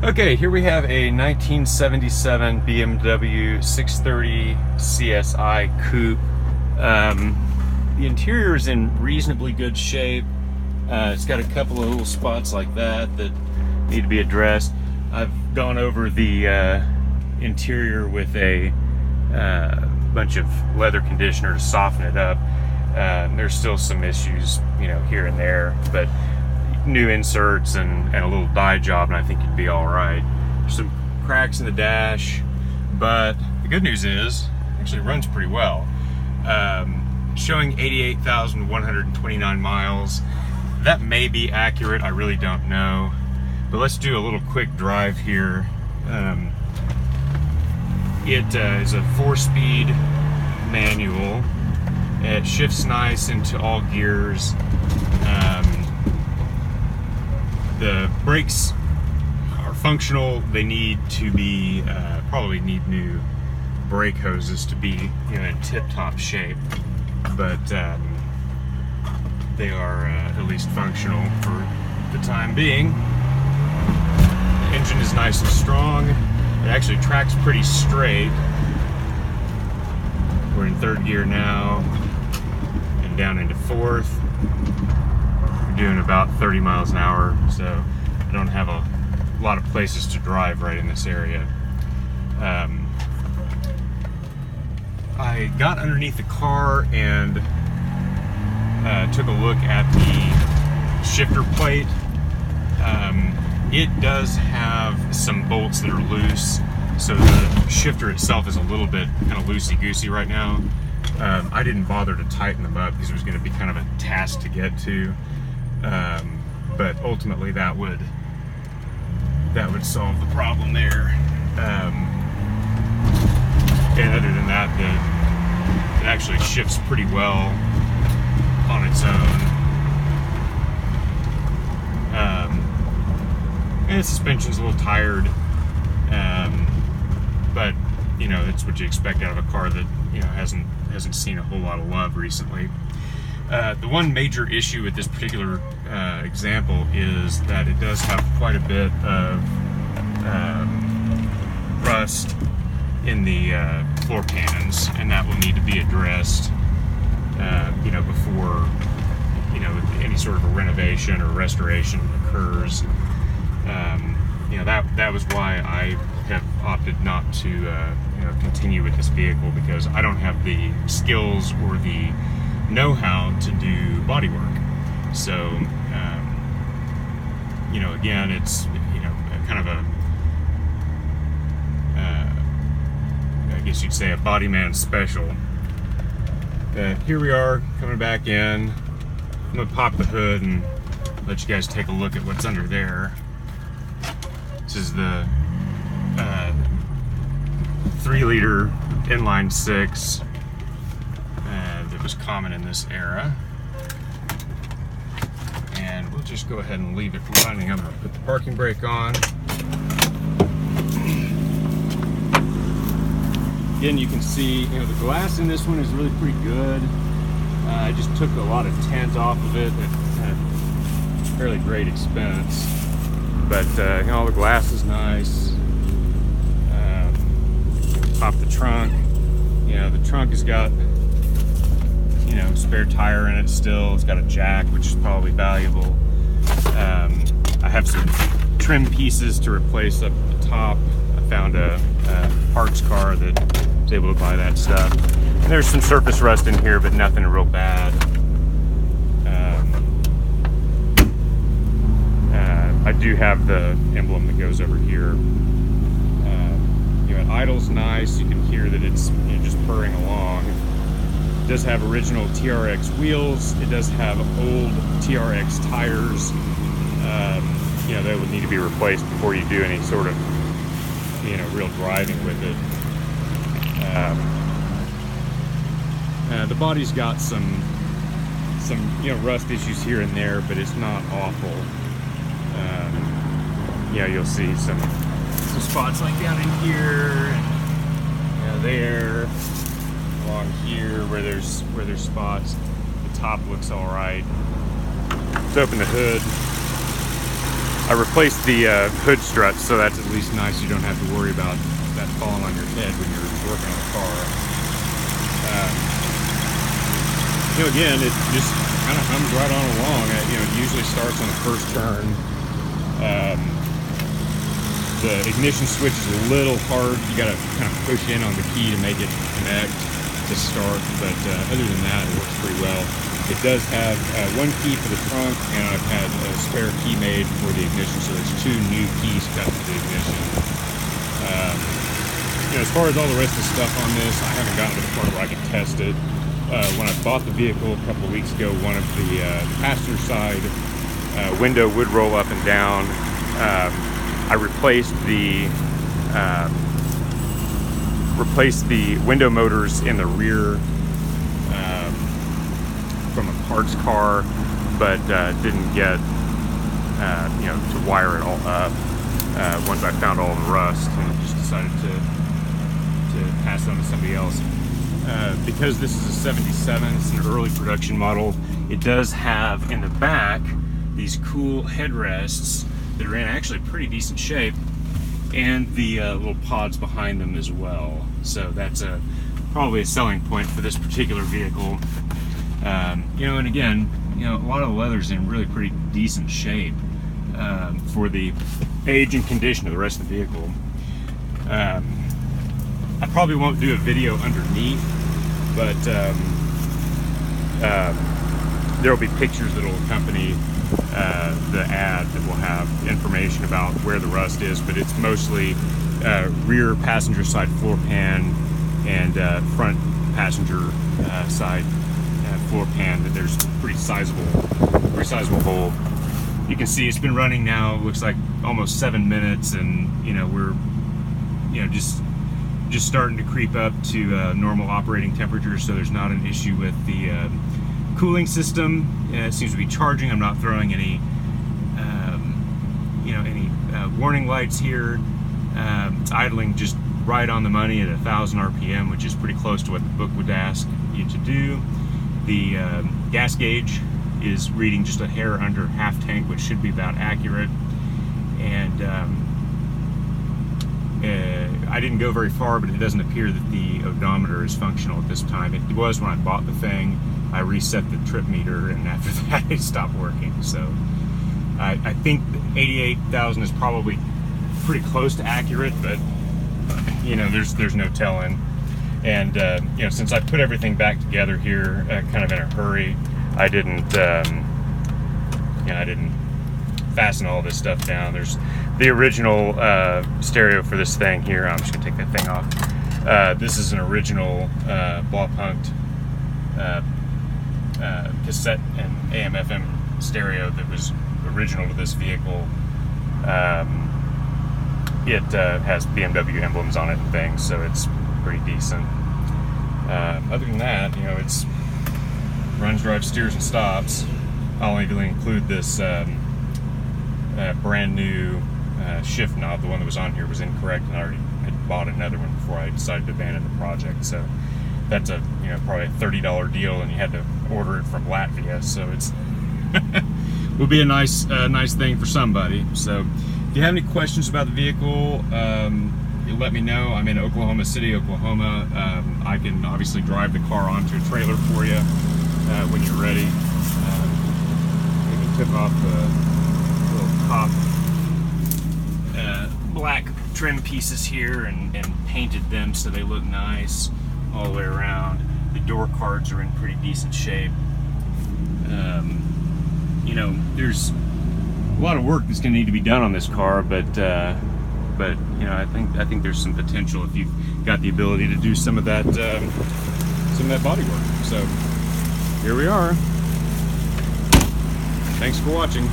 Okay, here we have a 1977 BMW 630 CSI Coupe. The interior is in reasonably good shape. It's got a couple of little spots like that need to be addressed. I've gone over the interior with a bunch of leather conditioner to soften it up. There's still some issues, here and there, but new inserts and a little dye job, and I think you'd be all right. There's some cracks in the dash, but the good news is it actually runs pretty well. Showing 88,129 miles. That may be accurate, I really don't know. But let's do a little quick drive here. It is a 4-speed manual. It shifts nice into all gears. The brakes are functional. They need to be, probably need new brake hoses to be in tip-top shape, but they are at least functional for the time being. The engine is nice and strong. It actually tracks pretty straight. We're in 3rd gear now and down into 4th. Doing about 30 miles an hour, so I don't have a lot of places to drive right in this area. I got underneath the car and took a look at the shifter plate. It does have some bolts that are loose, so the shifter itself is a little bit kind of loosey-goosey right now. I didn't bother to tighten them up because it was going to be kind of a task to get to. But ultimately that would solve the problem there. And other than that, it actually shifts pretty well on its own. And the suspension's a little tired, but that's what you expect out of a car that hasn't seen a whole lot of love recently. The one major issue with this particular example is that it does have quite a bit of rust in the floor pans, and that will need to be addressed before any sort of a renovation or restoration occurs. That was why I have opted not to continue with this vehicle, because I don't have the skills or the know-how to do body work. So again, it's kind of a I guess you'd say a body man special. Here we are coming back in. I'm gonna pop the hood and let you guys take a look at what's under there. This is the 3-liter inline 6 that was common in this era. And we'll just go ahead and leave it running. I'm going to put the parking brake on. Again, you can see the glass in this one is really pretty good. I just took a lot of tint off of it at fairly great expense. But all the glass is nice. Pop the trunk. The trunk has got spare tire in it still. It's got a jack, which is probably valuable. I have some trim pieces to replace up at the top. I found a parts car that was able to buy that stuff. And there's some surface rust in here, but nothing real bad. I do have the emblem that goes over here. Idle's nice. You can hear that it's just purring along. It does have original TRX wheels. It does have old TRX tires. They would need to be replaced before you do any sort of real driving with it. The body's got some rust issues here and there, but it's not awful. You'll see some spots like down in here and there, along here where there's spots. The top looks all right. Let's open the hood. I replaced the hood struts, so that's at least nice. You don't have to worry about that falling on your head when you're working on the car. You know, again, it just kind of hums right on along. You know, it usually starts on the first turn. The ignition switch is a little hard. You got to kind of push in on the key to make it connect to start, but other than that, it works pretty well. It does have one key for the trunk, and I've had a spare key made for the ignition, so there's 2 new keys cut for the ignition. You know, as far as all the rest of the stuff on this, I haven't gotten to the point where I can test it. When I bought the vehicle a couple of weeks ago, one of the passenger side window would roll up and down. I replaced the window motors in the rear from a parts car, but didn't get you know, to wire it all up once I found all the rust, and just decided to pass it on to somebody else. Because this is a 77, it's an early production model, it does have in the back these cool headrests that are in actually pretty decent shape, and the little pods behind them as well. So that's probably a selling point for this particular vehicle. You know, and again, you know, a lot of the leather's in really pretty decent shape for the age and condition of the rest of the vehicle. I probably won't do a video underneath, but there will be pictures that will accompany the ad that will have information about where the rust is, but it's mostly rear passenger side floor pan and front passenger side floor pan. That there's pretty sizable hole. You can see it's been running now, looks like almost 7 minutes, and you know, we're, you know, just starting to creep up to normal operating temperatures, so there's not an issue with the cooling system. It seems to be charging. I'm not throwing any you know, any warning lights here. It's idling just right on the money at 1,000 RPM, which is pretty close to what the book would ask you to do. The gas gauge is reading just a hair under half tank, which should be about accurate. And I didn't go very far, but it doesn't appear that the odometer is functional at this time. It was when I bought the thing. I reset the trip meter, and after that it stopped working. So I think 88,000 is probably pretty close to accurate, but you know, there's no telling. And you know, since I put everything back together here kind of in a hurry, I didn't you know, I didn't fasten all this stuff down. There's the original stereo for this thing here. I'm just gonna take that thing off. This is an original ball-punked cassette and AM/FM stereo that was original to this vehicle. It has BMW emblems on it and things, so it's pretty decent. Other than that, you know, it's runs, drives, steers, and stops. I'll even include this brand new shift knob. The one that was on here was incorrect, and I already had bought another one before I decided to abandon the project. So that's a, you know, probably a $30 deal, and you had to order it from Latvia. So it's will be a nice thing for somebody. So if you have any questions about the vehicle, you let me know. I'm in Oklahoma City, Oklahoma. I can obviously drive the car onto a trailer for you when you're ready. We took off the little top black trim pieces here and painted them so they look nice all the way around. The door cards are in pretty decent shape. You know, there's a lot of work that's going to need to be done on this car, but you know, I think there's some potential if you've got the ability to do some of that body work. So here we are. Thanks for watching.